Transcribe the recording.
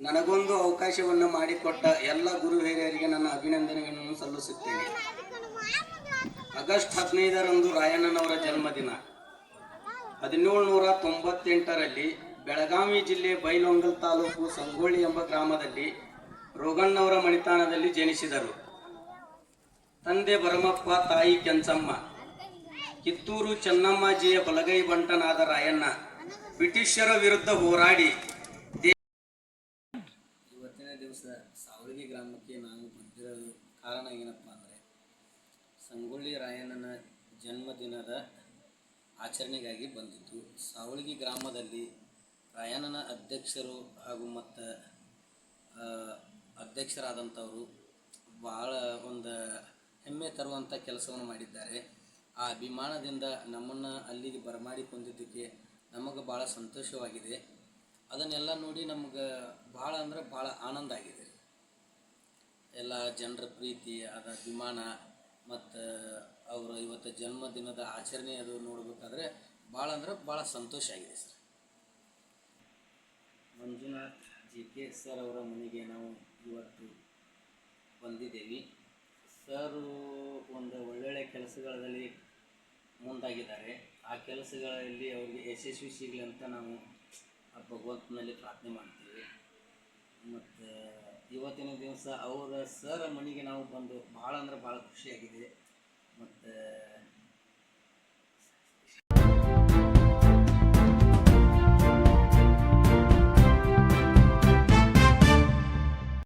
ನನಗೊಂದು ಅವಕಾಶವನ್ನು ಮಾಡಿಕೊಟ್ಟ ಎಲ್ಲ ಗುರು ಹಿರಿಯರಿಗೆ ನನ್ನ ಅಭಿನಂದನೆಗಳನ್ನು ಸಲ್ಲಿಸುತ್ತೇನೆ. ಆಗಸ್ಟ್ 15ರಂದು ರಾಯಣ್ಣನವರ ಜನ್ಮದಿನ. 1798ರಲ್ಲಿ ಬೆಳಗಾವಿ ಜಿಲ್ಲೆ ಬೈಲಹೊಂಗಲ ತಾಲೂಕು ಸಂಗೊಳ್ಳಿ ಎಂಬ ಗ್ರಾಮದಲ್ಲಿ ರೋಗಣ್ಣವರ ಮಣಿತಾಣದಲ್ಲಿ ಜನಿಸಿದರು. ತಂದೆ ಭರಮಪ್ಪ, ತಾಯಿ ಕೆಂಚಮ್ಮ. ಕಿತ್ತೂರು ಚೆನ್ನಮ್ಮಾಜಿಯ ಬಲಗೈ ಬಂಟನಾದ ರಾಯಣ್ಣ ಬ್ರಿಟಿಷರ ವಿರುದ್ಧ ಹೋರಾಡಿ ಇವತ್ತಿನ ದಿವಸ ಸಾವಳಗಿ ಗ್ರಾಮಕ್ಕೆ ನಾವು ಬಂದಿರೋ ಕಾರಣ ಏನಪ್ಪ ಅಂದರೆ, ಸಂಗೊಳ್ಳಿ ರಾಯಣ್ಣನ ಜನ್ಮದಿನದ ಆಚರಣೆಗಾಗಿ ಬಂದಿದ್ದು. ಸಾವಳಗಿ ಗ್ರಾಮದಲ್ಲಿ ರಾಯಣ್ಣನ ಅಧ್ಯಕ್ಷರು ಹಾಗೂ ಮತ್ತು ಅಧ್ಯಕ್ಷರಾದಂಥವರು ಭಾಳ ಒಂದು ಹೆಮ್ಮೆ ತರುವಂಥ ಕೆಲಸವನ್ನು ಮಾಡಿದ್ದಾರೆ. ಆ ಅಭಿಮಾನದಿಂದ ನಮ್ಮನ್ನು ಅಲ್ಲಿಗೆ ಬರಮಾಡಿಕೊಂಡಿದ್ದಕ್ಕೆ ನಮಗೆ ಭಾಳ ಸಂತೋಷವಾಗಿದೆ. ಅದನ್ನೆಲ್ಲ ನೋಡಿ ನಮಗೆ ಭಾಳ ಅಂದರೆ ಭಾಳ ಆನಂದ ಆಗಿದೆ. ಎಲ್ಲ ಜನರ ಪ್ರೀತಿ, ಅದ ಅಭಿಮಾನ ಮತ್ತು ಅವರ ಇವತ್ತು ಜನ್ಮದಿನದ ಆಚರಣೆ ಅದು ನೋಡಬೇಕಾದ್ರೆ ಭಾಳ ಅಂದ್ರೆ ಭಾಳ ಸಂತೋಷ ಆಗಿದೆ ಸರ್. ಮಂಜುನಾಥ್ JK ಸರ್ ಅವರ ಮನೆಗೆ ನಾವು ಇವತ್ತು ಬಂದಿದ್ದೇವೆ. ಸರು ಒಂದು ಒಳ್ಳೊಳ್ಳೆ ಕೆಲಸಗಳಲ್ಲಿ ಮುಂದಾಗಿದ್ದಾರೆ. ಆ ಕೆಲಸಗಳಲ್ಲಿ ಅವರಿಗೆ ಯಶಸ್ವಿ ಸಿಗಲಿ ಅಂತ ನಾವು ಆ ಭಗವಂತನಲ್ಲಿ ಪ್ರಾರ್ಥನೆ ಮಾಡ್ತೀವಿ. ಮತ್ತು ಇವತ್ತಿನ ದಿವಸ ಅವರ ಸರ್ ಮನೆಗೆ ನಾವು ಬಂದು ಭಾಳ ಅಂದ್ರೆ ಭಾಳ ಖುಷಿಯಾಗಿದೆ. ಮತ್ತು